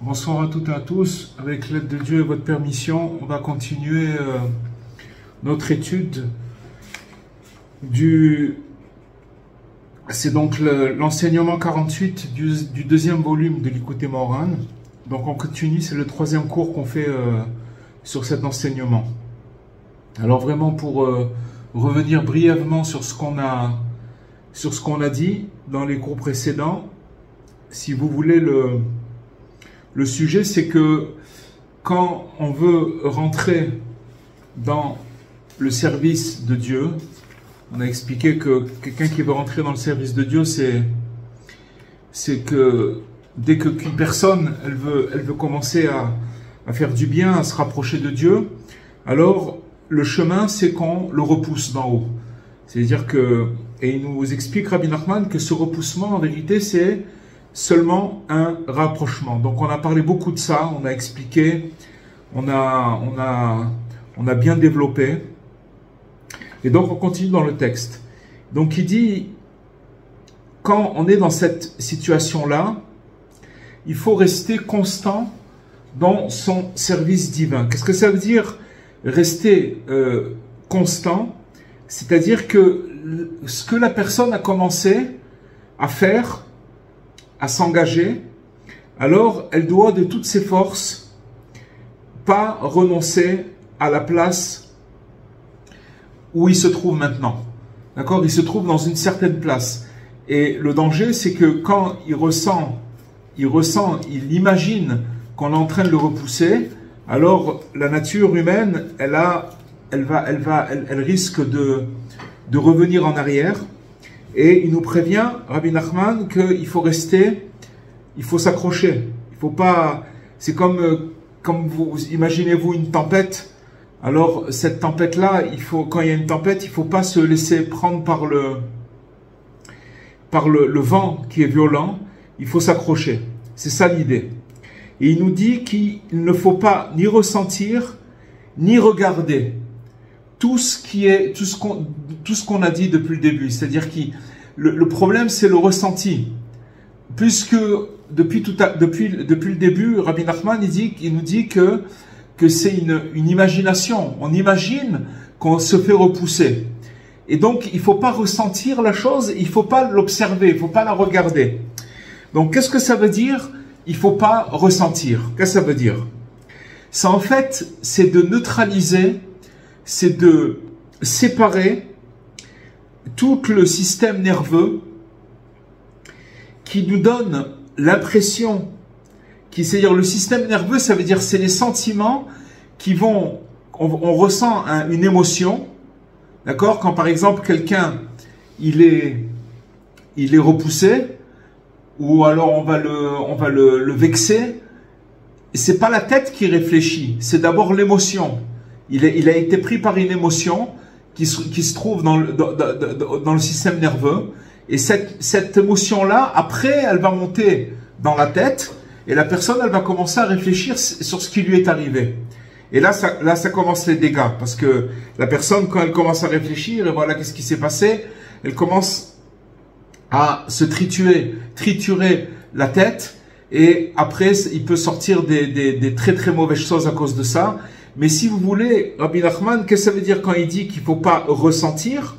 Bonsoir à toutes et à tous. Avec l'aide de Dieu et votre permission, on va continuer notre étude c'est donc l'enseignement 48 du deuxième volume de l'Ikouté Moharan. Donc on continue, c'est le troisième cours qu'on fait sur cet enseignement. Alors vraiment pour revenir brièvement sur ce qu'on a dit dans les cours précédents, si vous voulez, le sujet, c'est que quand on veut rentrer dans le service de Dieu, on a expliqué que quelqu'un qui veut rentrer dans le service de Dieu, c'est que dès qu'une personne, elle veut commencer à faire du bien, à se rapprocher de Dieu, alors le chemin, c'est qu'on le repousse d'en haut. C'est-à-dire que, et il nous explique, Rabbi Nachman, que ce repoussement, en vérité, c'est seulement un rapprochement. Donc on a parlé beaucoup de ça, on a expliqué, on a bien développé. Et donc on continue dans le texte. Donc il dit, quand on est dans cette situation-là, il faut rester constant dans son service divin. Qu'est-ce que ça veut dire rester constant? C'est-à-dire que ce que la personne a commencé à faire, à s'engager, alors elle doit de toutes ses forces pas renoncer à la place où il se trouve maintenant. D'accord? Il se trouve dans une certaine place. Et le danger, c'est que quand il imagine qu'on est en train de le repousser, alors la nature humaine, elle risque de revenir en arrière. Et il nous prévient, Rabbi Nachman, qu'il faut rester, il faut s'accrocher. Il faut pas, c'est comme vous imaginez-vous une tempête. Alors cette tempête-là, quand il y a une tempête, il ne faut pas se laisser prendre par le vent qui est violent. Il faut s'accrocher. C'est ça l'idée. Et il nous dit qu'il ne faut pas ni ressentir, ni regarder tout ce qu'on a dit depuis le début. C'est-à-dire que le problème, c'est le ressenti. Puisque depuis le début, Rabbi Nachman il nous dit que c'est une imagination. On imagine qu'on se fait repousser. Et donc, il ne faut pas ressentir la chose, il ne faut pas l'observer, il ne faut pas la regarder. Donc, qu'est-ce que ça veut dire? Il ne faut pas ressentir. Qu'est-ce que ça veut dire? Ça, en fait, c'est de neutraliser, c'est de séparer tout le système nerveux qui nous donne l'impression, c'est-à-dire le système nerveux, ça veut dire c'est les sentiments qui vont, on ressent une émotion, d'accord? Quand par exemple quelqu'un il est repoussé, ou alors on va le vexer, c'est pas la tête qui réfléchit, c'est d'abord l'émotion. Il a été pris par une émotion qui se trouve dans le système nerveux, et cette émotion-là, après, elle va monter dans la tête, et la personne, elle va commencer à réfléchir sur ce qui lui est arrivé. Et là, ça commence les dégâts, parce que la personne, quand elle commence à réfléchir, et voilà qu'est-ce qui s'est passé, elle commence à se triturer la tête, et après, il peut sortir des très très mauvaises choses à cause de ça. Mais si vous voulez, Rabbi Nachman, qu'est-ce que ça veut dire quand il dit qu'il ne faut pas ressentir?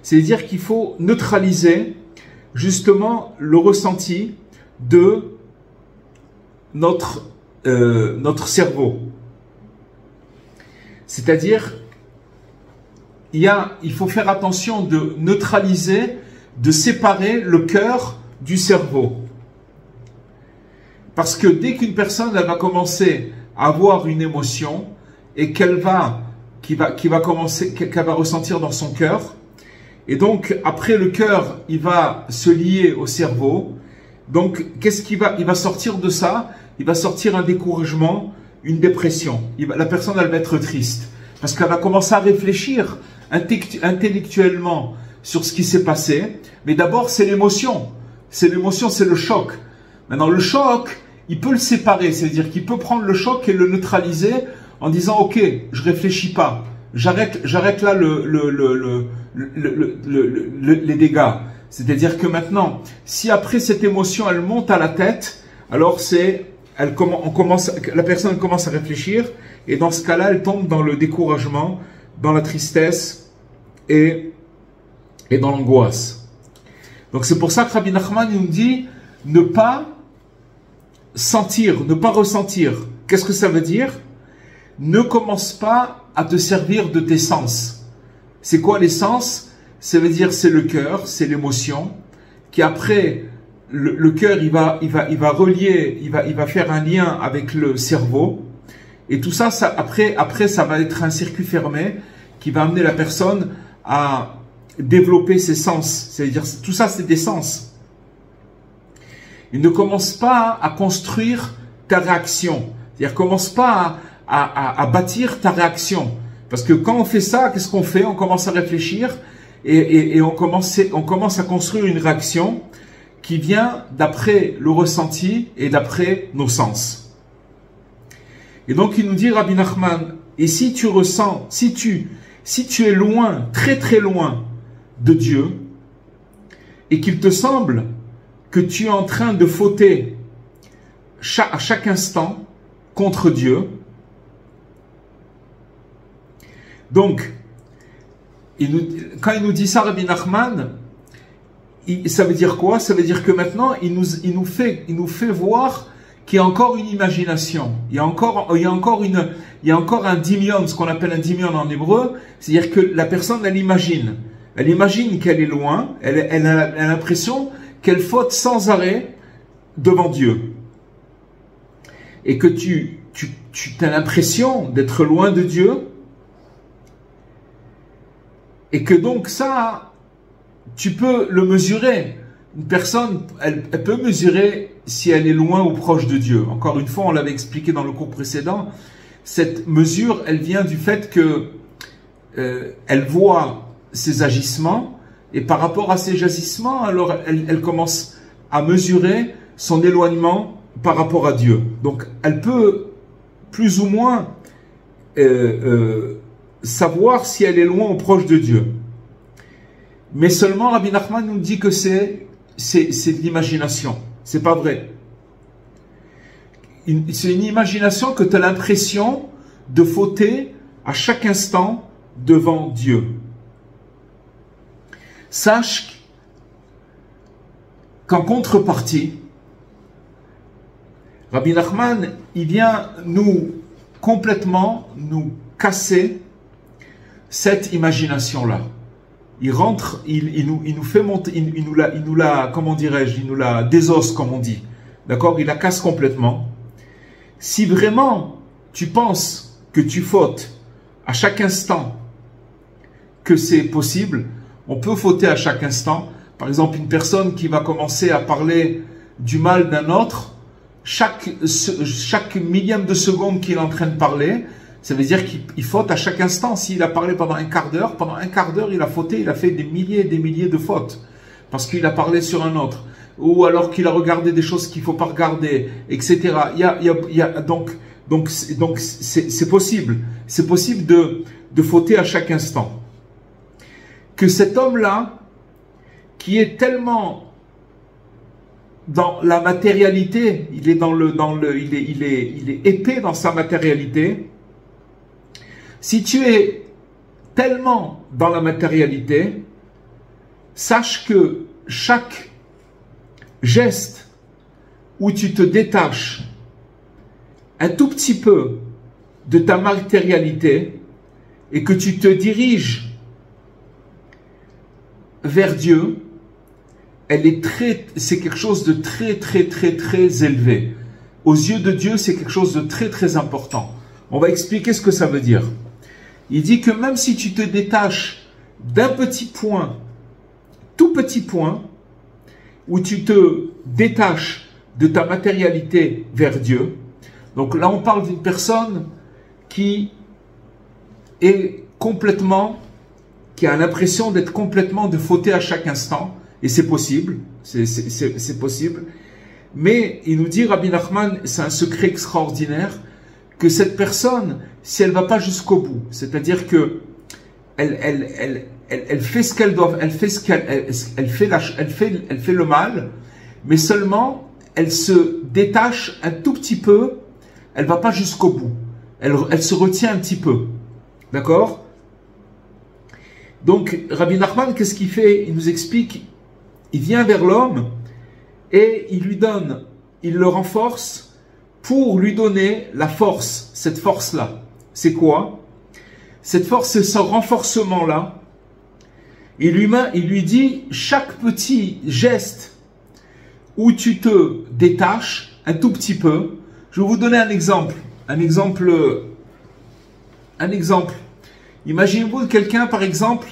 C'est-à-dire qu'il faut neutraliser justement le ressenti de notre cerveau. C'est-à-dire, il faut faire attention de neutraliser, de séparer le cœur du cerveau. Parce que dès qu'une personne elle va commencer à avoir une émotion et qu'elle va ressentir dans son cœur, et donc après le cœur, il va se lier au cerveau. Donc qu'est-ce il va sortir de ça? Il va sortir un découragement, une dépression. La personne, elle va être triste. Parce qu'elle va commencer à réfléchir intellectuellement sur ce qui s'est passé. Mais d'abord, c'est l'émotion. C'est l'émotion, c'est le choc. Maintenant, le choc, il peut le séparer. C'est-à-dire qu'il peut prendre le choc et le neutraliser en disant, OK, je réfléchis pas. J'arrête là les dégâts. C'est-à-dire que maintenant, si après cette émotion, elle monte à la tête, alors c'est la personne commence à réfléchir, et dans ce cas-là, elle tombe dans le découragement, dans la tristesse et dans l'angoisse. Donc c'est pour ça que Rabbi Nachman nous dit ne pas sentir, ne pas ressentir. Qu'est-ce que ça veut dire? Ne commence pas à te servir de tes sens. C'est quoi les sens? Ça veut dire c'est le cœur, c'est l'émotion, qui après le cœur il va relier, il va faire un lien avec le cerveau, et tout ça, après ça va être un circuit fermé qui va amener la personne à développer ses sens. C'est-à-dire tout ça c'est des sens. Il ne commence pas à construire ta réaction. C'est-à-dire commence pas à bâtir ta réaction. Parce que quand on fait ça, qu'est-ce qu'on fait? On commence à réfléchir et on commence à construire une réaction qui vient d'après le ressenti et d'après nos sens. Et donc il nous dit Rabbi Nachman, et si tu ressens, si tu es loin, très très loin de Dieu, et qu'il te semble que tu es en train de fauter à chaque instant contre Dieu, donc, quand il nous dit ça, Rabbi Nachman, ça veut dire quoi? Ça veut dire que maintenant, il nous fait voir qu'il y a encore une imagination. Il y a encore un dimion, ce qu'on appelle un dimion en hébreu. C'est-à-dire que la personne, elle imagine qu'elle est loin, elle a l'impression qu'elle faute sans arrêt devant Dieu. Et que tu as l'impression d'être loin de Dieu, et que donc ça, tu peux le mesurer. Une personne, elle peut mesurer si elle est loin ou proche de Dieu. Encore une fois, on l'avait expliqué dans le cours précédent, cette mesure, elle vient du fait que elle voit ses agissements, et par rapport à ses agissements, alors elle commence à mesurer son éloignement par rapport à Dieu. Donc, elle peut plus ou moins savoir si elle est loin ou proche de Dieu. Mais seulement Rabbi Nachman nous dit que c'est de l'imagination. C'est pas vrai. C'est une imagination que tu as l'impression de fauter à chaque instant devant Dieu. Sache qu'en contrepartie, Rabbi Nachman, il vient complètement nous casser cette imagination-là. Il rentre, il nous fait monter, il nous la, comment dirais-je, il nous la désosse, comme on dit. D'accord? Il la casse complètement. Si vraiment tu penses que tu fautes à chaque instant, que c'est possible, on peut fauter à chaque instant. Par exemple, une personne qui va commencer à parler du mal d'un autre, chaque millième de seconde qu'il est en train de parler, ça veut dire qu'il faute à chaque instant. S'il a parlé pendant un quart d'heure, il a fauté, il a fait des milliers et des milliers de fautes. Parce qu'il a parlé sur un autre. Ou alors qu'il a regardé des choses qu'il ne faut pas regarder, etc. Donc c'est possible. C'est possible de fauter à chaque instant. Que cet homme-là, qui est tellement dans la matérialité, il est épais dans sa matérialité. Si tu es tellement dans la matérialité, sache que chaque geste où tu te détaches un tout petit peu de ta matérialité et que tu te diriges vers Dieu, c'est quelque chose de très, très, très, très élevé. Aux yeux de Dieu, c'est quelque chose de très, très important. On va expliquer ce que ça veut dire. Il dit que même si tu te détaches d'un petit point, tout petit point, où tu te détaches de ta matérialité vers Dieu, donc là on parle d'une personne qui a l'impression d'être complètement de fauter à chaque instant, et c'est possible, c'est possible, mais il nous dit, Rabbi Nachman, c'est un secret extraordinaire, que cette personne, si elle ne va pas jusqu'au bout, c'est-à-dire que elle fait ce qu'elle doit, elle fait le mal, mais seulement elle se détache un tout petit peu, elle va pas jusqu'au bout. Elle se retient un petit peu. D'accord? Donc, Rabbi Nachman, qu'est-ce qu'il fait? Il nous explique, il vient vers l'homme et il lui donne, il le renforce pour lui donner la force, cette force-là. C'est quoi? Cette force, c'est ce renforcement-là. Il lui dit, chaque petit geste où tu te détaches un tout petit peu. Je vais vous donner un exemple. Un exemple. Imaginez-vous quelqu'un, par exemple,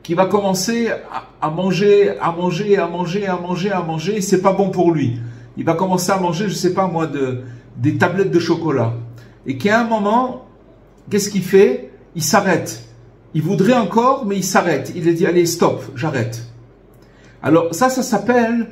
qui va commencer à manger, et c'est pas bon pour lui. Il va commencer à manger, je sais pas moi, des tablettes de chocolat. Et qu'à un moment, qu'est-ce qu'il fait? Il s'arrête. Il voudrait encore, mais il s'arrête. Il a dit, allez, stop, j'arrête. Alors, ça s'appelle,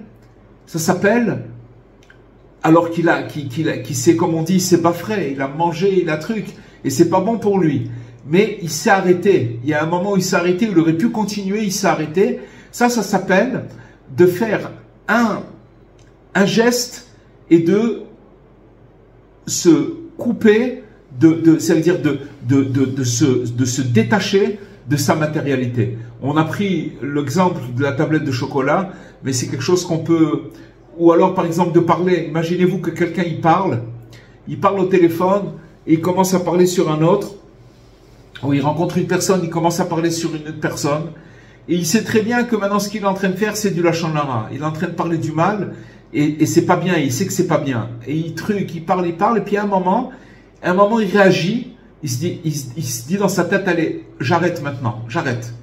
alors qu'il sait, comme on dit, il s'est pas frais, il a mangé, il a truc, et c'est pas bon pour lui. Mais il s'est arrêté. Il y a un moment où il s'est arrêté, il aurait pu continuer, il s'est arrêté. Ça s'appelle de faire un geste et de se couper, ça veut dire de se détacher de sa matérialité. On a pris l'exemple de la tablette de chocolat, mais c'est quelque chose qu'on peut... Ou alors, par exemple, de parler. Imaginez-vous que quelqu'un, il parle au téléphone, et il commence à parler sur un autre, ou il rencontre une personne, il commence à parler sur une autre personne, et il sait très bien que maintenant, ce qu'il est en train de faire, c'est du lachon hara. Il est en train de parler du mal, et c'est pas bien, il sait que c'est pas bien. Et il parle, et puis à un moment, il réagit, il se dit dans sa tête, allez, j'arrête maintenant, j'arrête.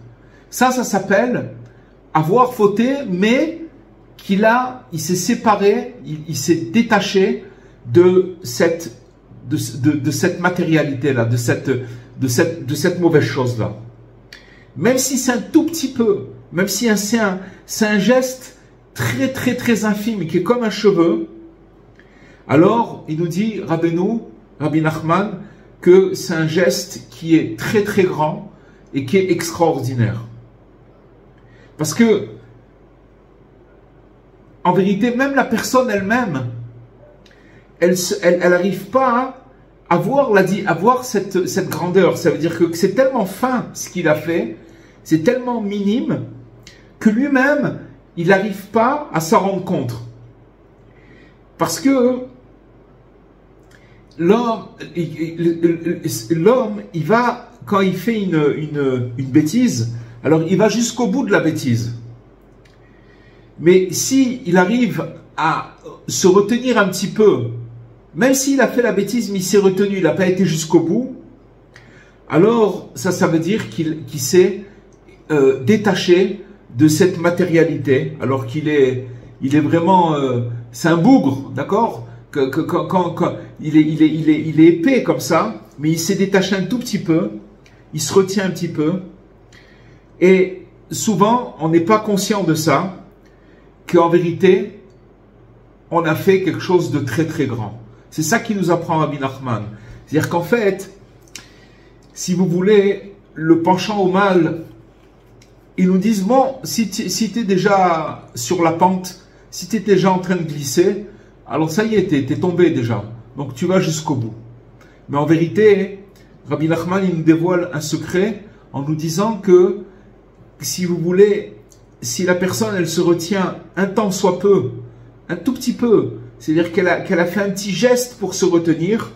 Ça s'appelle avoir fauté, mais il s'est séparé, il s'est détaché de cette matérialité-là, de cette mauvaise chose-là. Même si c'est un tout petit peu, même si c'est un geste très très très infime, qui est comme un cheveu, alors il nous dit, Rabbi Nachman, que c'est un geste qui est très très grand et qui est extraordinaire. Parce que, en vérité, même la personne elle-même, elle n'arrive pas à voir cette grandeur. Ça veut dire que c'est tellement fin ce qu'il a fait, c'est tellement minime, que lui-même, il n'arrive pas à s'en rendre compte. Parce que l'homme, il va, quand il fait une bêtise, alors il va jusqu'au bout de la bêtise. Mais si il arrive à se retenir un petit peu, même s'il a fait la bêtise, mais il s'est retenu, il n'a pas été jusqu'au bout, alors ça veut dire qu'il s'est détaché de cette matérialité, alors qu'il est vraiment, c'est un bougre, d'accord? Quand il est épais comme ça, mais il s'est détaché un tout petit peu, il se retient un petit peu, et souvent on n'est pas conscient de ça, qu'en vérité, on a fait quelque chose de très très grand. C'est ça qui nous apprend Rabbi Nachman. C'est-à-dire qu'en fait, si vous voulez, le penchant au mal, ils nous disent, bon, si tu es déjà sur la pente, si tu es déjà en train de glisser, alors ça y est, tu es tombé déjà. Donc tu vas jusqu'au bout. Mais en vérité, Rabbi Nachman, il nous dévoile un secret en nous disant que, si vous voulez, si la personne, elle se retient un temps soit peu, un tout petit peu, c'est-à-dire qu'elle a fait un petit geste pour se retenir,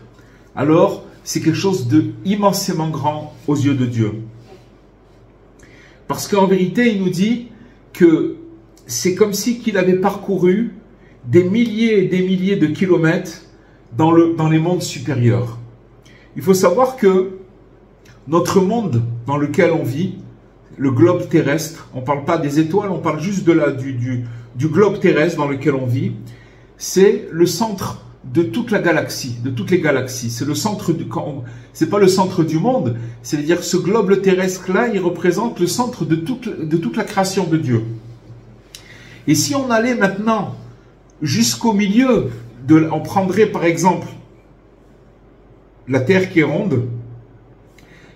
alors c'est quelque chose de immensément grand aux yeux de Dieu. Parce qu'en vérité, il nous dit que c'est comme si qu'il avait parcouru des milliers et des milliers de kilomètres dans les mondes supérieurs. Il faut savoir que notre monde dans lequel on vit, le globe terrestre, on ne parle pas des étoiles, on parle juste du globe terrestre dans lequel on vit, c'est le centre de toute la galaxie, de toutes les galaxies. C'est le centre c'est pas le centre du monde, c'est-à-dire ce globe terrestre-là, il représente le centre de toute la création de Dieu. Et si on allait maintenant jusqu'au milieu, on prendrait par exemple la Terre qui est ronde,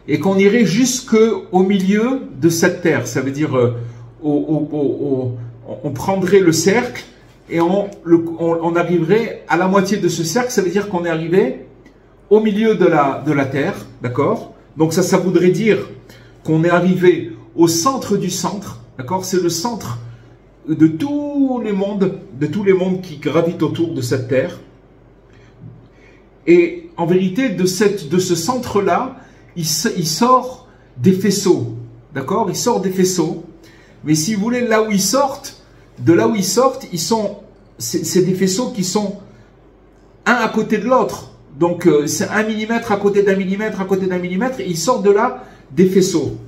et qu'on irait jusqu'au milieu de cette terre. Ça veut dire, on prendrait le cercle et on arriverait à la moitié de ce cercle, ça veut dire qu'on est arrivé au milieu de la Terre, d'accord? Donc ça voudrait dire qu'on est arrivé au centre du centre, d'accord? C'est le centre de tous les mondes qui gravitent autour de cette Terre. Et en vérité, de ce centre-là, il sort des faisceaux, d'accord? Il sort des faisceaux. Mais si vous voulez, là où ils sortent, c'est des faisceaux qui sont un à côté de l'autre. Donc, c'est 1 millimètre à côté d'un millimètre, à côté d'un millimètre, et ils sortent de là des faisceaux.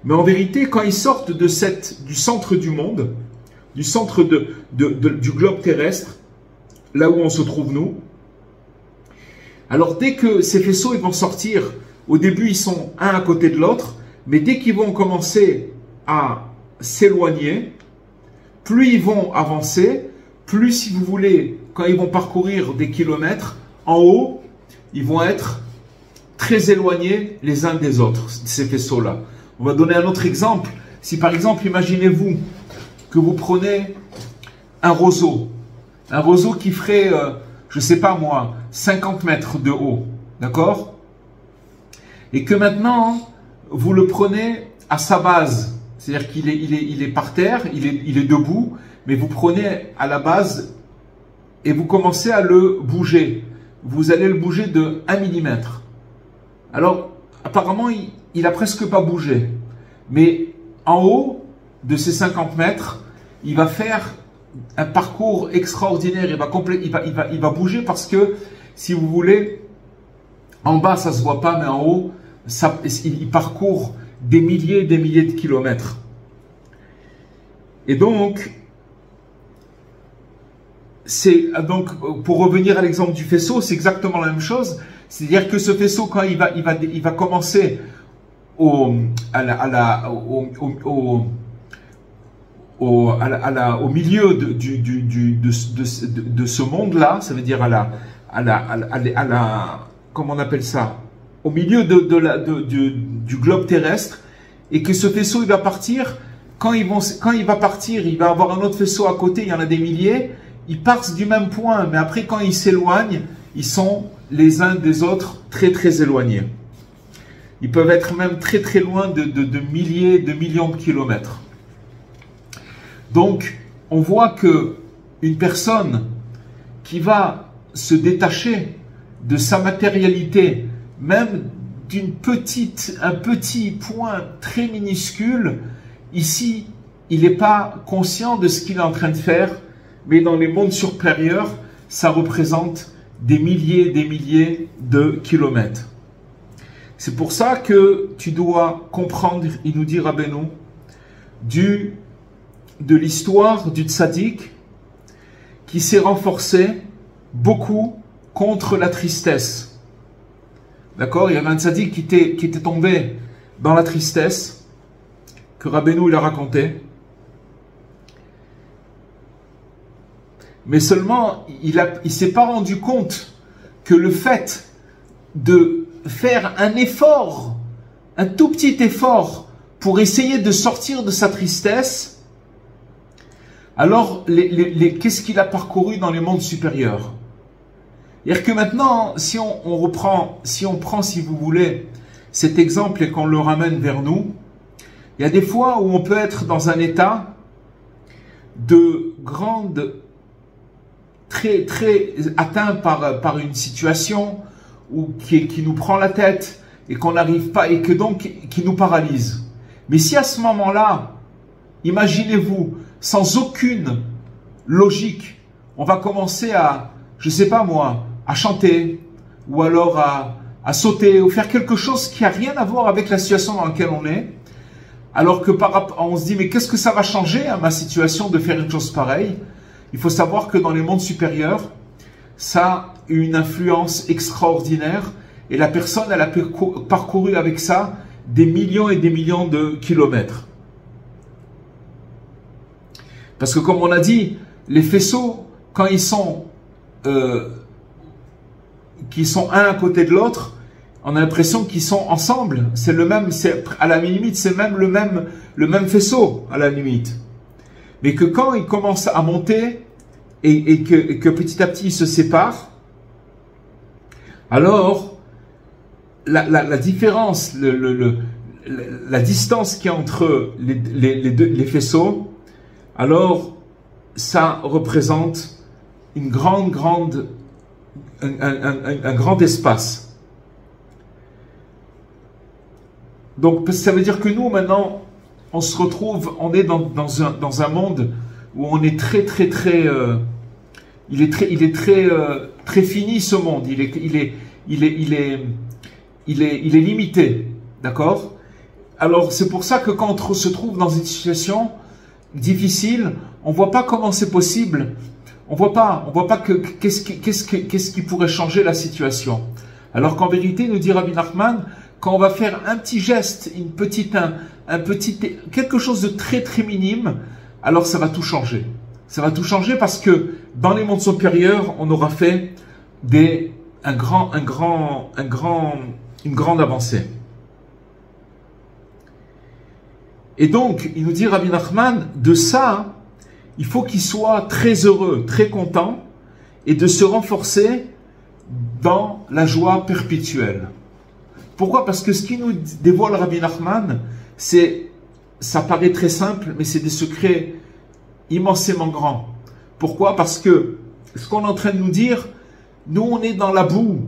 Mais en vérité, quand ils sortent du centre du monde, du centre du globe terrestre, là où on se trouve nous, alors dès que ces faisceaux ils vont sortir, au début ils sont un à côté de l'autre, mais dès qu'ils vont commencer à s'éloigner, plus ils vont avancer, plus si vous voulez, quand ils vont parcourir des kilomètres, en haut, ils vont être très éloignés les uns des autres, ces faisceaux-là. On va donner un autre exemple. Si par exemple, imaginez-vous que vous prenez un roseau qui ferait, je ne sais pas moi, 50 mètres de haut, d'accord? Et que maintenant, vous le prenez à sa base, c'est-à-dire qu'il est par terre, il est debout, mais vous prenez à la base et vous commencez à le bouger. Vous allez le bouger de 1 mm. Alors, apparemment, il n'a presque pas bougé. Mais en haut de ces 50 mètres, il va faire un parcours extraordinaire. Il va bouger parce que, si vous voulez, en bas, ça ne se voit pas, mais en haut, il parcourt des milliers et des milliers de kilomètres. Et donc, pour revenir à l'exemple du faisceau, c'est exactement la même chose. C'est-à-dire que ce faisceau, quand il va commencer au milieu de ce monde-là, ça veut dire comment on appelle ça, au milieu du globe terrestre, et que ce faisceau il va partir. Quand il va partir, il va avoir un autre faisceau à côté, il y en a des milliers. Ils partent du même point, mais après quand ils s'éloignent, ils sont les uns des autres très très éloignés. Ils peuvent être même très très loin de milliers, de millions de kilomètres. Donc, on voit que une personne qui va se détacher de sa matérialité, même un petit point très minuscule, ici, il n'est pas conscient de ce qu'il est en train de faire, mais dans les mondes supérieurs, ça représente des milliers de kilomètres. C'est pour ça que tu dois comprendre, il nous dit Rabbeinu, de l'histoire du tzaddik qui s'est renforcé beaucoup contre la tristesse. D'accord? Il y avait un tzaddik qui était tombé dans la tristesse, que Rabbeinu il a raconté. Mais seulement, il ne s'est pas rendu compte que le fait de faire un effort, un tout petit effort, pour essayer de sortir de sa tristesse, alors qu'est-ce qu'il a parcouru dans les mondes supérieurs? C'est-à-dire que maintenant, si on prend, si vous voulez, cet exemple et qu'on le ramène vers nous, il y a des fois où on peut être dans un état de grande, très atteint par une situation qui nous prend la tête et qu'on n'arrive pas, et que donc qui nous paralyse. Mais si à ce moment-là, imaginez-vous, sans aucune logique, on va commencer à, je sais pas moi, à chanter, ou alors à sauter, ou faire quelque chose qui n'a rien à voir avec la situation dans laquelle on est, alors que on se dit, mais qu'est-ce que ça va changer à ma situation de faire une chose pareille? Il faut savoir que dans les mondes supérieurs, ça a une influence extraordinaire, et la personne, elle a parcouru avec ça des millions et des millions de kilomètres. Parce que comme on a dit, les faisceaux, quand ils sont un à côté de l'autre, on a l'impression qu'ils sont ensemble. C'est le même, à la limite, c'est même le même faisceau, à la limite. Mais que quand ils commencent à monter et que petit à petit ils se séparent, alors la différence, la distance qu'il y a entre les faisceaux, alors ça représente une un grand espace. Donc ça veut dire que nous maintenant on se retrouve, on est dans un monde où on est très il est très fini, ce monde. Il est limité, d'accord? Alors c'est pour ça que quand on se trouve dans une situation difficile, on voit pas comment c'est possible. On voit pas qu'est-ce qui pourrait changer la situation. Alors qu'en vérité, nous dit Rabbi Nachman, quand on va faire un petit geste, quelque chose de très minime, alors ça va tout changer. Ça va tout changer parce que dans les mondes supérieurs, on aura fait une grande avancée. Et donc, il nous dit Rabbi Nachman, de ça, il faut qu'il soit très heureux, très content, et de se renforcer dans la joie perpétuelle. Pourquoi? Parce que ce qui nous dévoile Rabbi Nachman, ça paraît très simple, mais c'est des secrets immensément grands. Pourquoi? Parce que ce qu'on est en train de nous dire, nous on est dans la boue,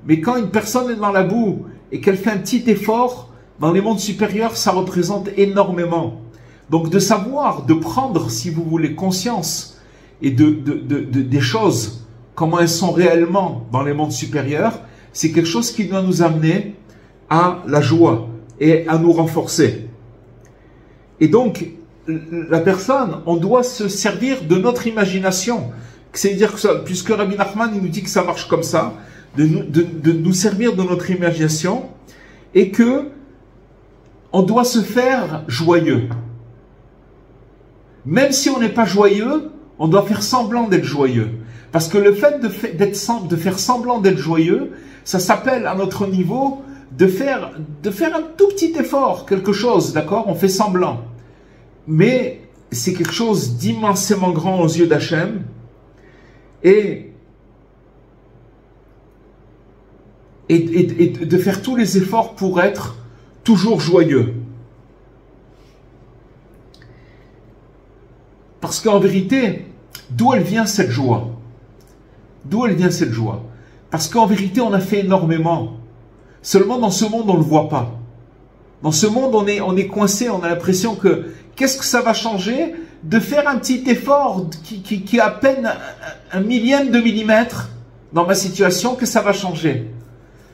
mais quand une personne est dans la boue et qu'elle fait un petit effort, dans les mondes supérieurs, ça représente énormément. Donc de savoir, de prendre, si vous voulez, conscience et des choses, comment elles sont réellement dans les mondes supérieurs, c'est quelque chose qui doit nous amener à la joie et à nous renforcer. Et donc, la personne, on doit se servir de notre imagination. C'est-à-dire que puisque Rabbi Nachman il nous dit que ça marche comme ça, de nous servir de notre imagination et que on doit se faire joyeux. Même si on n'est pas joyeux, on doit faire semblant d'être joyeux. Parce que le fait de faire semblant d'être joyeux, ça s'appelle à notre niveau de faire un tout petit effort, quelque chose, d'accord? On fait semblant. Mais c'est quelque chose d'immensément grand aux yeux d'Hachem. Et de faire tous les efforts pour être toujours joyeux. Parce qu'en vérité, d'où elle vient cette joie? D'où elle vient cette joie? Parce qu'en vérité, on a fait énormément. Seulement dans ce monde, on ne le voit pas. Dans ce monde, on est coincé, on a l'impression que qu'est-ce que ça va changer de faire un petit effort qui est à peine un millième de millimètre dans ma situation, que ça va changer.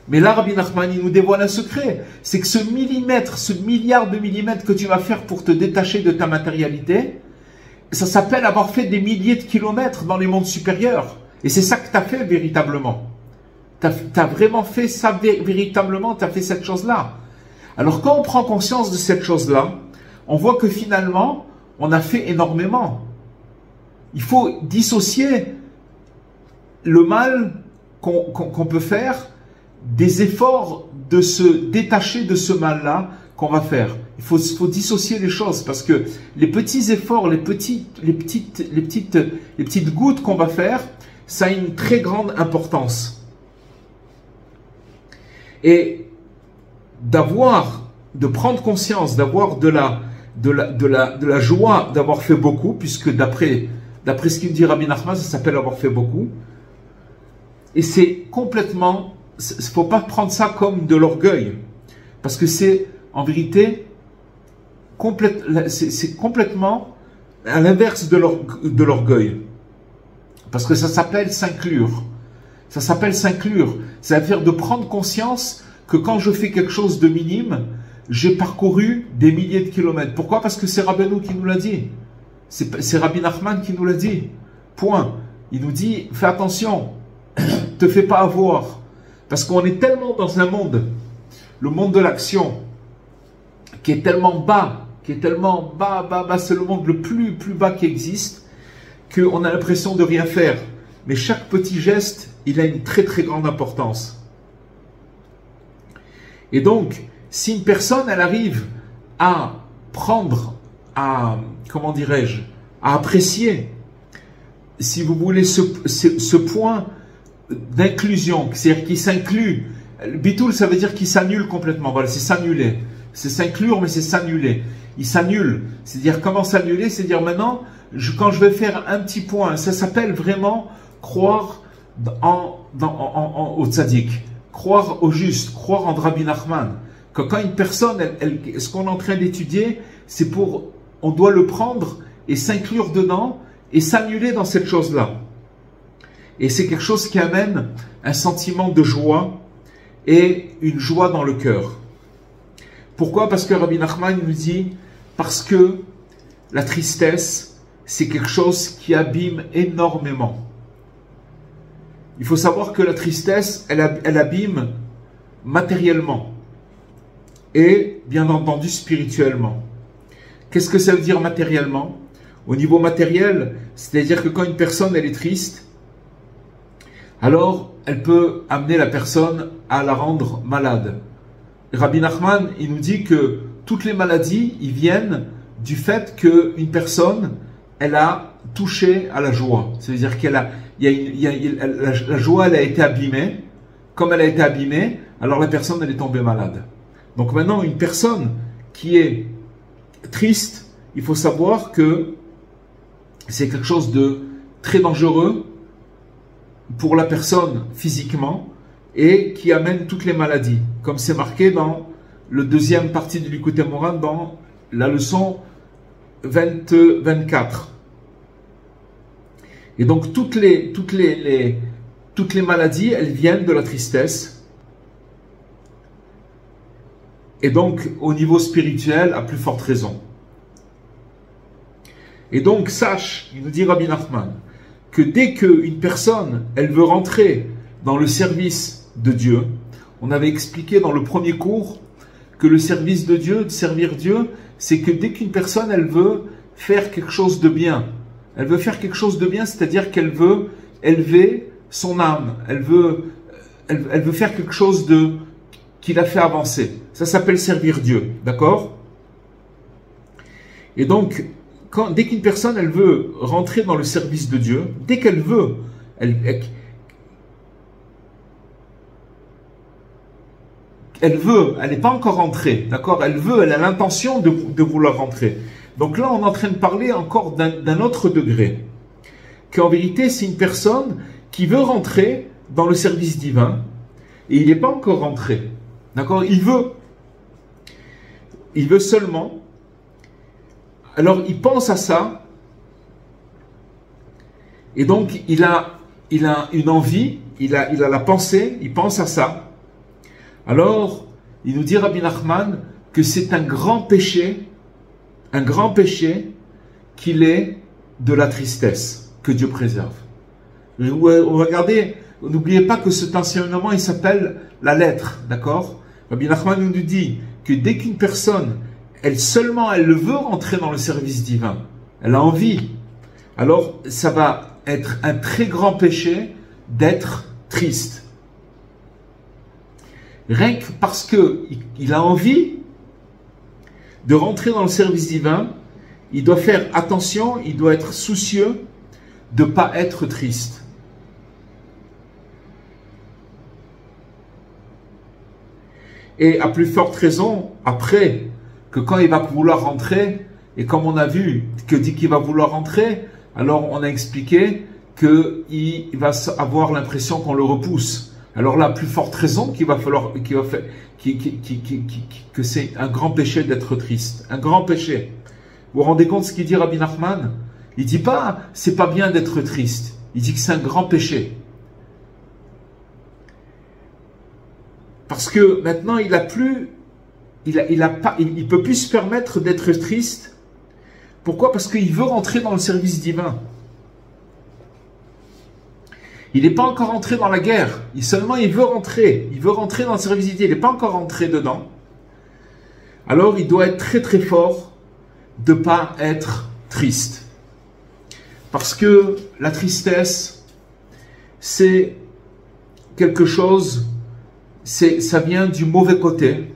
Mais là, Rabbi Nachman, il nous dévoile un secret. C'est que ce millimètre, ce milliard de millimètres que tu vas faire pour te détacher de ta matérialité, ça s'appelle avoir fait des milliers de kilomètres dans les mondes supérieurs. Et c'est ça que tu as fait véritablement. Tu as vraiment fait ça véritablement, tu as fait cette chose-là. Alors quand on prend conscience de cette chose-là, on voit que finalement, on a fait énormément. Il faut dissocier le mal qu'on peut faire des efforts de se détacher de ce mal-là qu'on va faire. Il faut dissocier les choses parce que les petits efforts, les petites gouttes qu'on va faire, ça a une très grande importance. Et de prendre conscience, d'avoir de la joie d'avoir fait beaucoup, puisque d'après ce qu'il dit Rabbi Nachman, ça s'appelle avoir fait beaucoup. Et c'est complètement, il ne faut pas prendre ça comme de l'orgueil, parce que c'est en vérité c'est complètement à l'inverse de l'orgueil, parce que ça s'appelle s'inclure. Ça s'appelle s'inclure, c'est-à-dire de prendre conscience que quand je fais quelque chose de minime, j'ai parcouru des milliers de kilomètres. Pourquoi? Parce que c'est Rabbeinu qui nous l'a dit. C'est Rabbi Nachman qui nous l'a dit. Point. Il nous dit, fais attention, te fais pas avoir. Parce qu'on est tellement dans un monde, le monde de l'action, qui est tellement bas, c'est le monde le plus bas qui existe, qu'on a l'impression de rien faire. Mais chaque petit geste, il a une très grande importance. Et donc, si une personne, elle arrive à prendre, comment dirais-je, à apprécier si vous voulez, ce point d'inclusion, c'est-à-dire qui s'inclut. Bitoul, ça veut dire qu'il s'annule complètement. Voilà, c'est s'annuler. C'est s'inclure, mais c'est s'annuler. Il s'annule. C'est-à-dire, comment s'annuler? C'est-à-dire, maintenant, quand je vais faire un petit point, ça s'appelle vraiment croire au tzaddik, croire au juste, croire en Rabbi Nachman. Que quand une personne, ce qu'on est en train d'étudier, c'est on doit le prendre et s'inclure dedans et s'annuler dans cette chose-là. Et c'est quelque chose qui amène un sentiment de joie et une joie dans le cœur. Pourquoi? Parce que Rabbi Nachman nous dit, parce que la tristesse, c'est quelque chose qui abîme énormément. Il faut savoir que la tristesse, elle abîme matériellement et bien entendu spirituellement. Qu'est-ce que ça veut dire matériellement? Au niveau matériel, c'est-à-dire que quand une personne elle est triste, alors elle peut amener la personne à la rendre malade. Rabbi Nachman, il nous dit que toutes les maladies, ils viennent du fait qu'une personne, elle a touché à la joie. C'est-à-dire la joie, elle a été abîmée. Comme elle a été abîmée, alors la personne, elle est tombée malade. Donc maintenant, une personne qui est triste, il faut savoir que c'est quelque chose de très dangereux pour la personne physiquement et qui amène toutes les maladies, comme c'est marqué dans le deuxième partie de Likutei Moharan, dans la leçon 24. Et donc toutes les maladies, elles viennent de la tristesse. Et donc au niveau spirituel, à plus forte raison. Et donc sache, il nous dit Rabbi Nachman, que dès qu'une personne, elle veut rentrer dans le service de Dieu, on avait expliqué dans le premier cours que le service de Dieu, de servir Dieu, c'est que dès qu'une personne, elle veut faire quelque chose de bien, elle veut faire quelque chose de bien, c'est-à-dire qu'elle veut élever son âme, elle veut faire quelque chose qui la fait avancer. Ça s'appelle servir Dieu, d'accord? Et donc, dès qu'une personne, elle veut rentrer dans le service de Dieu, dès qu'elle veut, elle n'est pas encore rentrée, d'accord? Elle a l'intention de vouloir rentrer. Donc là, on est en train de parler encore d'un autre degré. Qu'en vérité, c'est une personne qui veut rentrer dans le service divin et il n'est pas encore rentré, d'accord? Il veut seulement. Alors, il pense à ça et donc il a une envie, il a la pensée, il pense à ça. Alors, il nous dit Rabbi Nachman que c'est un grand péché qu'il est de la tristesse, que Dieu préserve. Regardez, n'oubliez pas que cet enseignement, il s'appelle la lettre, d'accord? Rabbi Nachman nous dit que dès qu'une personne, elle veut rentrer dans le service divin, elle a envie, alors ça va être un très grand péché d'être triste. Rien que parce qu'il a envie de rentrer dans le service divin, il doit faire attention, il doit être soucieux de ne pas être triste. Et à plus forte raison, après, que quand il va vouloir rentrer, et comme on a vu que dit qu'il va vouloir rentrer, alors on a expliqué qu'il va avoir l'impression qu'on le repousse. Alors là, plus forte raison que c'est un grand péché d'être triste. Un grand péché. Vous vous rendez compte ce qu'il dit Rabbi Nachman? Il dit pas, c'est pas bien d'être triste. Il dit que c'est un grand péché. Parce que maintenant, il peut plus se permettre d'être triste. Pourquoi? Parce qu'il veut rentrer dans le service divin. Il n'est pas encore rentré dans la guerre. Il veut rentrer. Il veut rentrer dans le service divin. Il n'est pas encore rentré dedans. Alors, il doit être très très fort de ne pas être triste. Parce que la tristesse, c'est quelque chose, ça vient du mauvais côté.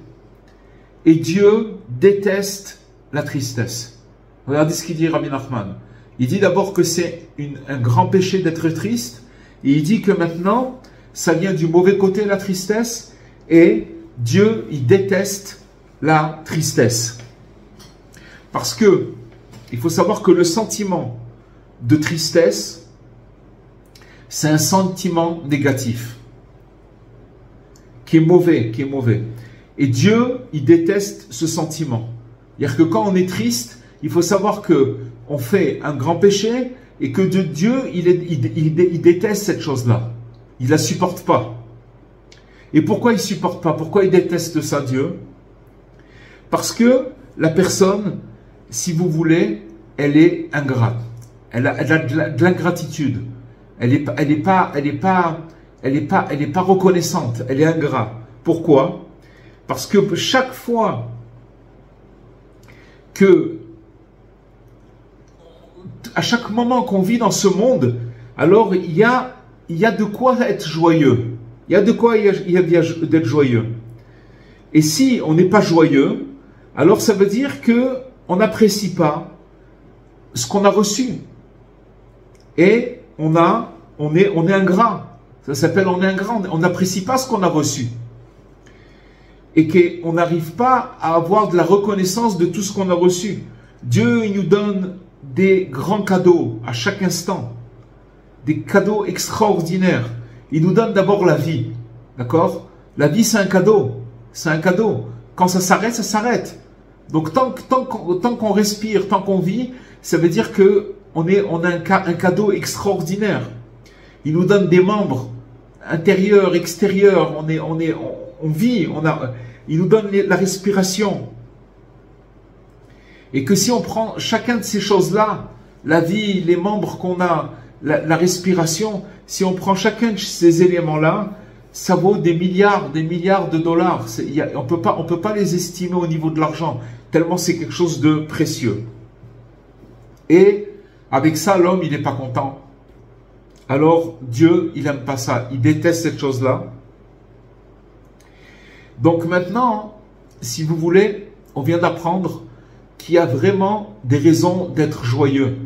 Et Dieu déteste la tristesse. Regardez ce qu'il dit Rabbi Nachman. Il dit d'abord que c'est un grand péché d'être triste. Et il dit que maintenant, ça vient du mauvais côté, la tristesse. Et Dieu, il déteste la tristesse. Parce que, il faut savoir que le sentiment de tristesse, c'est un sentiment négatif. Qui est mauvais, qui est mauvais. Et Dieu, il déteste ce sentiment. C'est-à-dire que quand on est triste, il faut savoir que on fait un grand péché et que Dieu, il déteste cette chose-là. Il ne la supporte pas. Et pourquoi il ne supporte pas? Pourquoi il déteste ça, Dieu? Parce que la personne, si vous voulez, elle est ingrate. Elle a de l'ingratitude. Elle est pas reconnaissante. Elle est ingrate. Pourquoi? Parce que chaque fois à chaque moment qu'on vit dans ce monde, alors il y a de quoi être joyeux. Il y a de quoi d'être joyeux. Et si on n'est pas joyeux, alors ça veut dire que on n'apprécie pas ce qu'on a reçu. Et on est ingrat. Ça s'appelle on est ingrat. On n'apprécie pas ce qu'on a reçu. Et qu'on n'arrive pas à avoir de la reconnaissance de tout ce qu'on a reçu. Dieu, il nous donne des grands cadeaux à chaque instant. Des cadeaux extraordinaires. Il nous donne d'abord la vie. D'accord? La vie, c'est un cadeau. C'est un cadeau. Quand ça s'arrête, ça s'arrête. Donc, tant qu'on respire, tant qu'on vit, ça veut dire qu'on a un cadeau extraordinaire. Il nous donne des membres intérieurs, extérieurs. On vit. Il nous donne la respiration. Et que si on prend chacun de ces choses-là, la vie, les membres qu'on a, la respiration, si on prend chacun de ces éléments-là, ça vaut des milliards de dollars. On peut pas les estimer au niveau de l'argent, tellement c'est quelque chose de précieux. Et avec ça, l'homme, il n'est pas content. Alors, Dieu, il n'aime pas ça. Il déteste cette chose-là. Donc maintenant, si vous voulez, on vient d'apprendre qu'il y a vraiment des raisons d'être joyeux.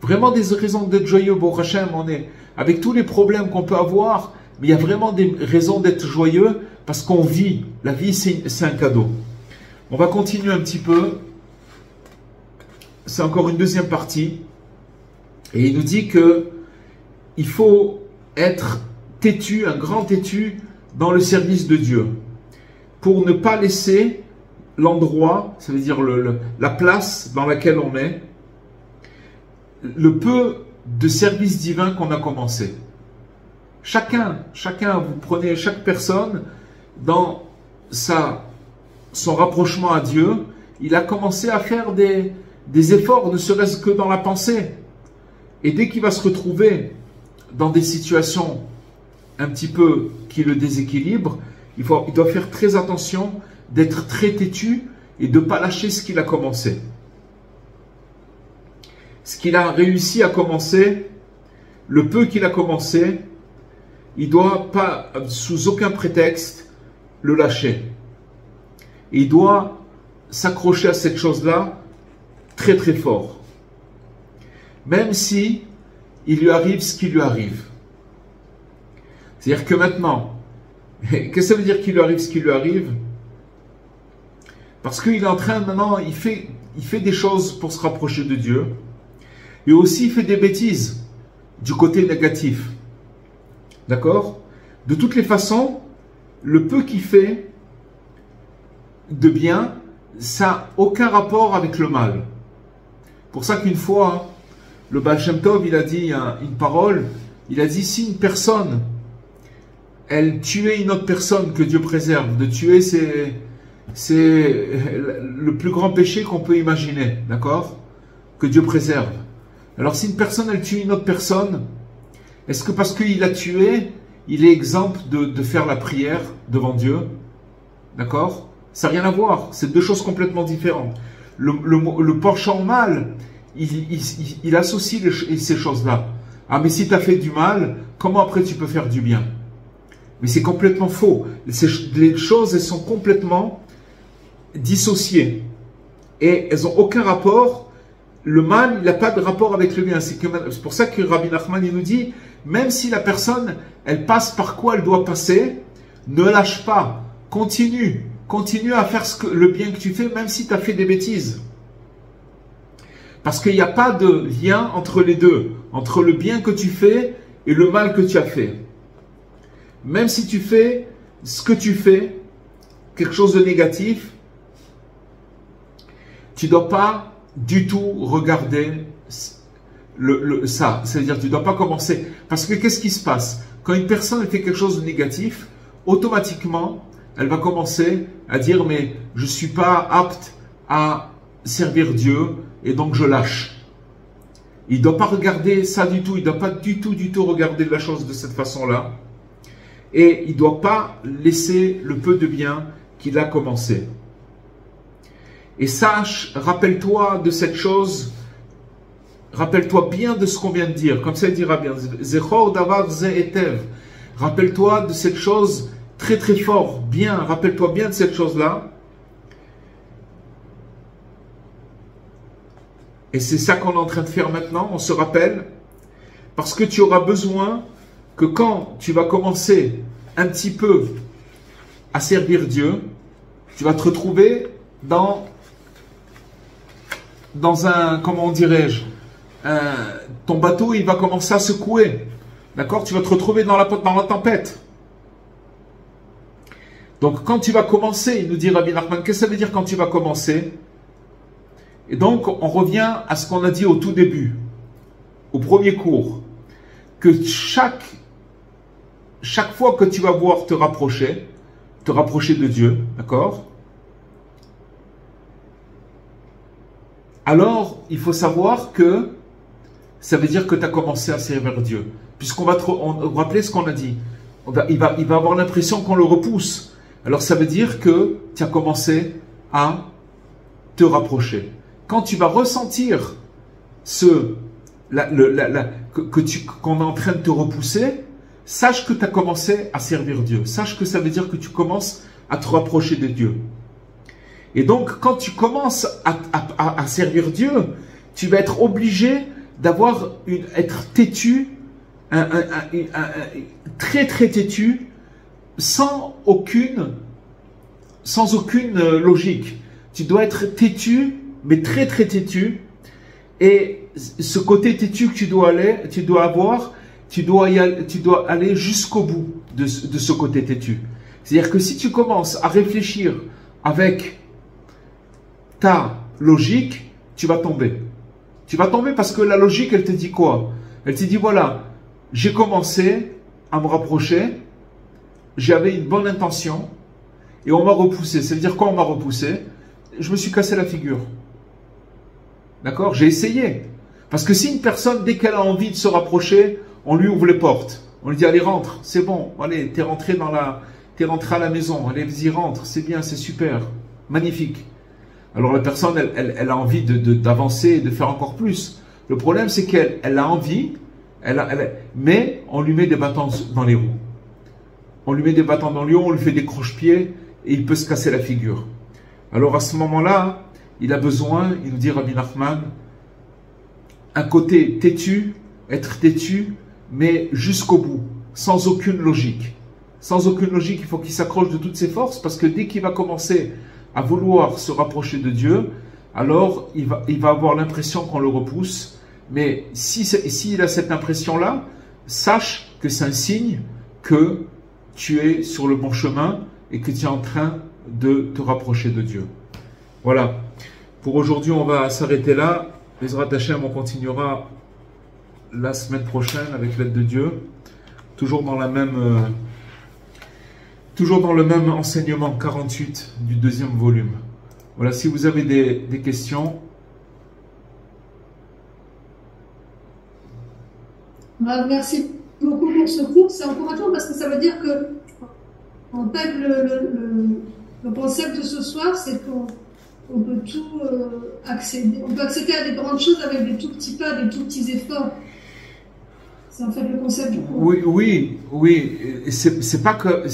Vraiment des raisons d'être joyeux, Baruch Hashem, on est avec tous les problèmes qu'on peut avoir, mais il y a vraiment des raisons d'être joyeux parce qu'on vit. La vie, c'est un cadeau. On va continuer un petit peu. C'est encore une deuxième partie. Et il nous dit que il faut être têtu, un grand têtu dans le service de Dieu. Pour ne pas laisser l'endroit, ça veut dire la place dans laquelle on est, le peu de service divin qu'on a commencé. Chacun, vous prenez chaque personne dans son rapprochement à Dieu, il a commencé à faire des efforts, ne serait-ce que dans la pensée. Et dès qu'il va se retrouver dans des situations un petit peu qui le déséquilibrent, il doit faire très attention d'être très têtu et de ne pas lâcher ce qu'il a commencé. Ce qu'il a réussi à commencer, le peu qu'il a commencé, il ne doit pas, sous aucun prétexte, le lâcher. Et il doit s'accrocher à cette chose-là très très fort. Même si il lui arrive ce qui lui arrive. C'est-à-dire que maintenant, qu'est-ce que ça veut dire qu'il lui arrive ce qui lui arrive? Parce qu'il est en train maintenant, il fait des choses pour se rapprocher de Dieu. Et aussi il fait des bêtises du côté négatif. D'accord? De toutes les façons, le peu qu'il fait de bien, ça n'a aucun rapport avec le mal. Pour ça qu'une fois, le Baal Shem Tov, il a dit une parole, il a dit si une personne, elle tuait une autre personne, que Dieu préserve, de tuer c'est le plus grand péché qu'on peut imaginer, d'accord? Que Dieu préserve. Alors si une personne, elle tue une autre personne, est-ce que parce qu'il a tué, il est exempt de faire la prière devant Dieu? D'accord? Ça n'a rien à voir, c'est deux choses complètement différentes. Le penchant au mal, il associe ces choses-là. Ah mais si tu as fait du mal, comment après tu peux faire du bien? Mais c'est complètement faux. Les choses, elles sont complètement dissociées. Et elles n'ont aucun rapport. le mal, il n'a pas de rapport avec le bien. C'est pour ça que Rabbi Nachman, il nous dit, même si la personne, elle passe par quoi elle doit passer, ne lâche pas, continue à faire le bien que tu fais, même si tu as fait des bêtises. Parce qu'il n'y a pas de lien entre les deux, entre le bien que tu fais et le mal que tu as fait. Même si tu fais ce que tu fais, quelque chose de négatif, tu ne dois pas du tout regarder ça. C'est-à-dire, tu ne dois pas commencer. Parce que qu'est-ce qui se passe? Quand une personne fait quelque chose de négatif, automatiquement, elle va commencer à dire, mais je ne suis pas apte à servir Dieu et donc je lâche. Il ne doit pas regarder ça du tout. Il ne doit pas du tout regarder la chose de cette façon-là. Et il ne doit pas laisser le peu de bien qu'il a commencé. Et sache, rappelle-toi de cette chose, rappelle-toi bien de ce qu'on vient de dire. Comme ça, il dira bien, Zechor davar ze etev. Rappelle-toi de cette chose très très fort, bien, rappelle-toi bien de cette chose-là. Et c'est ça qu'on est en train de faire maintenant, on se rappelle, parce que tu auras besoin que quand tu vas commencer un petit peu à servir Dieu, tu vas te retrouver dans un, comment dirais-je, ton bateau, il va commencer à secouer. D'accord? Tu vas te retrouver dans la tempête. Donc, quand tu vas commencer, il nous dit Rabbi Nachman, qu'est-ce que ça veut dire quand tu vas commencer? Et donc, on revient à ce qu'on a dit au tout début, au premier cours, que chaque fois que tu vas voir te rapprocher de Dieu, d'accord? Alors, il faut savoir que ça veut dire que tu as commencé à servir Dieu. Puisqu'on va rappeler ce qu'on a dit. Il va avoir l'impression qu'on le repousse. Alors, ça veut dire que tu as commencé à te rapprocher. Quand tu vas ressentir qu'on est en train de te repousser, sache que tu as commencé à servir Dieu. Sache que ça veut dire que tu commences à te rapprocher de Dieu. Et donc, quand tu commences à servir Dieu, tu vas être obligé être têtu, très très têtu, sans aucune logique. Tu dois être têtu, mais très très têtu. Et ce côté têtu que tu dois aller jusqu'au bout de ce côté têtu. C'est-à-dire que si tu commences à réfléchir avec ta logique, tu vas tomber. Tu vas tomber parce que la logique, elle te dit quoi? Elle te dit, voilà, j'ai commencé à me rapprocher, j'avais une bonne intention, et on m'a repoussé. Ça veut dire quoi on m'a repoussé? Je me suis cassé la figure. D'accord? J'ai essayé. Parce que si une personne, dès qu'elle a envie de se rapprocher, on lui ouvre les portes. On lui dit, allez, rentre, c'est bon, allez, t'es rentré à la maison, allez, vas-y, rentre, c'est bien, c'est super, magnifique. Alors la personne, elle a envie d'avancer et de faire encore plus. Le problème, c'est qu'elle a envie, mais on lui met des bâtons dans les roues. On lui met des bâtons dans les roues, on lui fait des croche-pieds et il peut se casser la figure. Alors à ce moment-là, il a besoin, il nous dit Rabbi Nachman, un côté têtu, être têtu, mais jusqu'au bout, sans aucune logique. Sans aucune logique, il faut qu'il s'accroche de toutes ses forces, parce que dès qu'il va commencer à vouloir se rapprocher de Dieu, alors il va avoir l'impression qu'on le repousse. Mais s'il a cette impression-là, sache que c'est un signe que tu es sur le bon chemin et que tu es en train de te rapprocher de Dieu. Voilà. Pour aujourd'hui, on va s'arrêter là. Bezrat Hashem, on continuera la semaine prochaine avec l'aide de Dieu. Toujours dans le même enseignement 48 du deuxième volume. Voilà, si vous avez des questions. Merci beaucoup pour ce cours. C'est encourageant parce que ça veut dire que, en fait, le concept de ce soir, c'est qu'on peut tout accéder. On peut accéder à des grandes choses avec des tout petits pas, des tout petits efforts. C'est en fait le concept du cours. Oui. C'est pas que...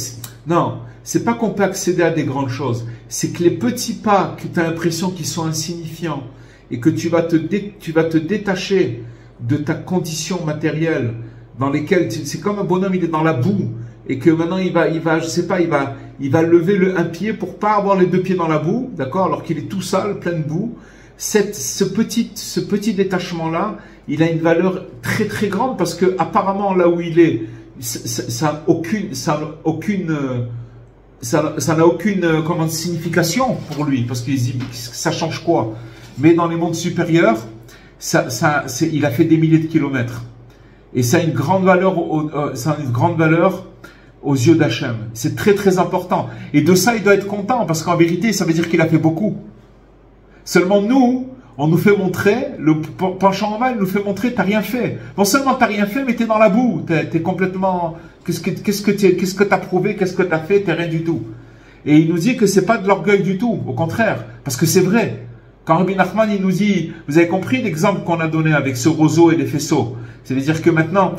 Non, c'est pas qu'on peut accéder à des grandes choses. C'est que les petits pas que tu as l'impression qu'ils sont insignifiants et que tu vas te détacher de ta condition matérielle dans lesquelles c'est comme un bonhomme, il est dans la boue et que maintenant il va, je sais pas, il va lever un pied pour pas avoir les deux pieds dans la boue, d'accord, alors qu'il est tout sale, plein de boue. Ce petit détachement-là, il a une valeur très très grande parce que apparemment là où il est, ça n'a aucune comment, signification pour lui parce qu'il dit ça change quoi. Mais dans les mondes supérieurs, il a fait des milliers de kilomètres et ça a une grande valeur, aux yeux d'Hachem. C'est très très important et de ça il doit être content parce qu'en vérité ça veut dire qu'il a fait beaucoup. Seulement nous, on nous fait montrer, le penchant en mal nous fait montrer, t'as rien fait. Non seulement t'as rien fait, mais t'es dans la boue, t'es complètement, qu'est-ce que t'as prouvé, qu'est-ce que t'as fait, t'es rien du tout. Et il nous dit que c'est pas de l'orgueil du tout, au contraire, parce que c'est vrai. Quand Rabbi Nachman, il nous dit, vous avez compris l'exemple qu'on a donné avec ce roseau et les faisceaux. C'est-à-dire que maintenant,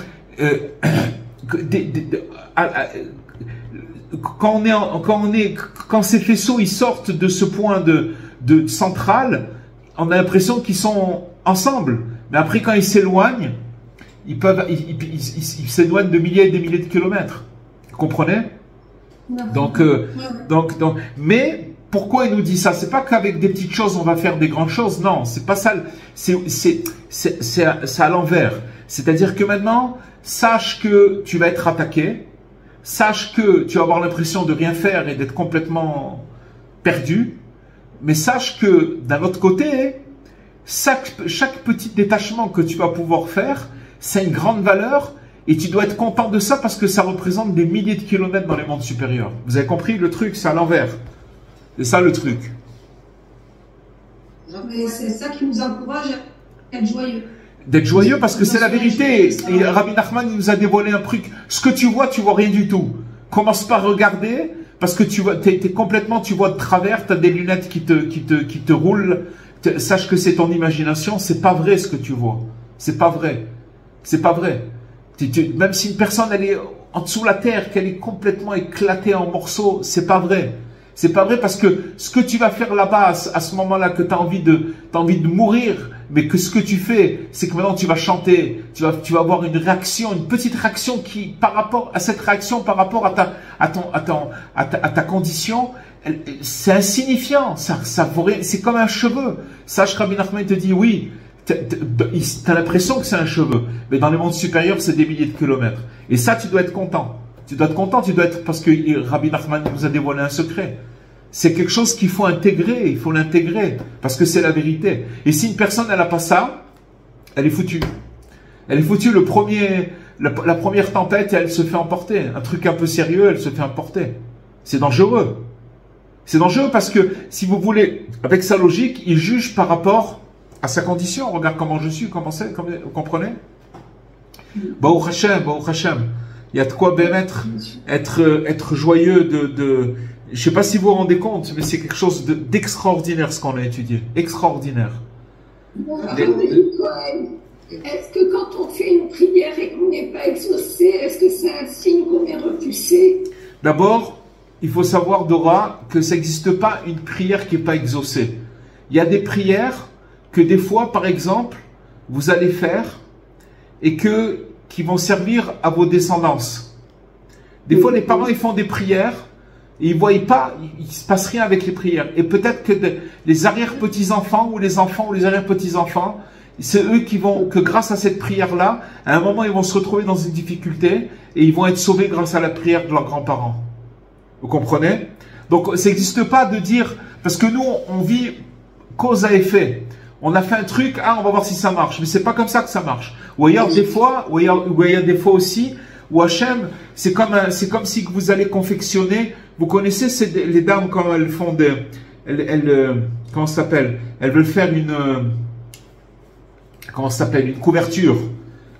quand ces faisceaux, ils sortent de ce point de centrale, on a l'impression qu'ils sont ensemble. Mais après, quand ils s'éloignent, ils s'éloignent de milliers et des milliers de kilomètres. Vous comprenez? Donc, mais pourquoi il nous dit ça? C'est pas qu'avec des petites choses on va faire des grandes choses. Non, c'est pas ça. C'est à l'envers. C'est-à-dire que maintenant, sache que tu vas être attaqué. Sache que tu vas avoir l'impression de rien faire et d'être complètement perdu. Mais sache que d'un autre côté, chaque petit détachement que tu vas pouvoir faire, c'est une grande valeur et tu dois être content de ça parce que ça représente des milliers de kilomètres dans les mondes supérieurs. Vous avez compris le truc, c'est à l'envers. C'est ça le truc. Mais c'est ça qui nous encourage à être joyeux. D'être joyeux parce que c'est la vérité. Et Rabbi Nachman nous a dévoilé un truc. Ce que tu vois rien du tout. Commence par regarder. Parce que tu vois, complètement, tu vois de travers, tu as des lunettes qui te roulent. Sache que c'est ton imagination, c'est pas vrai ce que tu vois. C'est pas vrai. C'est pas vrai. Même si une personne, elle est en dessous de la terre, qu'elle est complètement éclatée en morceaux, c'est pas vrai. C'est pas vrai parce que ce que tu vas faire là-bas, à ce moment-là, que tu as envie de mourir, mais que ce que tu fais, c'est que maintenant tu vas chanter, tu vas avoir une réaction, une petite réaction qui, par rapport à cette réaction, par rapport à ta condition, c'est insignifiant, c'est comme un cheveu. Sache, Rabbi Nachman te dit, oui, tu as l'impression que c'est un cheveu, mais dans les mondes supérieurs, c'est des milliers de kilomètres. Et ça, tu dois être content. Tu dois être content, parce que Rabbi Nachman nous a dévoilé un secret. C'est quelque chose qu'il faut intégrer, il faut l'intégrer, parce que c'est la vérité. Et si une personne, elle n'a pas ça, elle est foutue. Elle est foutue, la première tempête, elle se fait emporter. Un truc un peu sérieux, elle se fait emporter. C'est dangereux. C'est dangereux parce que, si vous voulez, avec sa logique, il juge par rapport à sa condition. Regarde comment je suis, vous comprenez? Baruch Hashem. Il y a de quoi être joyeux je ne sais pas si vous vous rendez compte, mais c'est quelque chose d'extraordinaire ce qu'on a étudié. Extraordinaire. Est-ce que quand on fait une prière et qu'on n'est pas exaucé, est-ce que c'est un signe qu'on est repoussé? D'abord, il faut savoir, Dora, que ça n'existe pas une prière qui n'est pas exaucée. Il y a des prières que des fois, par exemple, vous allez faire et qui vont servir à vos descendances. Des fois, les parents, ils font des prières et ils ne voient pas, il ne se passe rien avec les prières. Et peut-être que les arrière-petits-enfants ou les enfants ou les arrière-petits-enfants, c'est eux que grâce à cette prière-là, à un moment, ils vont se retrouver dans une difficulté et ils vont être sauvés grâce à la prière de leurs grands-parents. Vous comprenez? Donc, ça n'existe pas de dire, parce que nous, on vit cause à effet. On a fait un truc, on va voir si ça marche. Mais c'est pas comme ça que ça marche. Ou il y a des fois aussi, où Hachem, c'est comme si vous allez confectionner. Vous connaissez les dames quand elles font comment ça s'appelle? Elles veulent faire une couverture.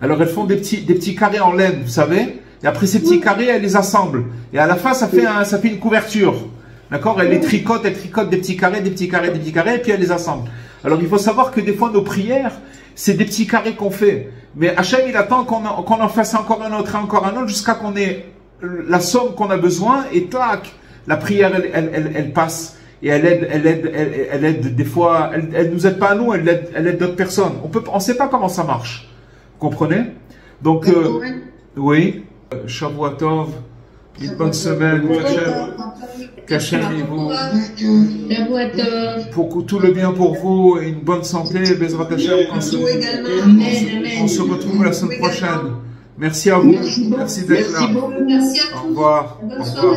Alors elles font des petits carrés en laine, vous savez. Et après ces petits carrés, elles les assemblent. Et à la fin, ça fait une couverture. D'accord? Elles tricotent des petits carrés, des petits carrés, des petits carrés, et puis elles les assemblent. Alors il faut savoir que des fois nos prières, c'est des petits carrés qu'on fait. Mais Hachem, il attend qu'on en fasse encore un autre et encore un autre jusqu'à qu'on ait la somme qu'on a besoin et tac, la prière elle passe et elle aide des fois, elle nous aide pas à nous, elle aide d'autres personnes. On sait pas comment ça marche. Vous comprenez? Donc, oui, Shavua Tov, une bonne semaine, Kachem et vous. Pour tout le bien pour vous, et une bonne santé, Bezrat Hashem, on se retrouve la semaine prochaine. Merci à vous, merci d'être là. Merci à tous. Au revoir. Bonne soirée.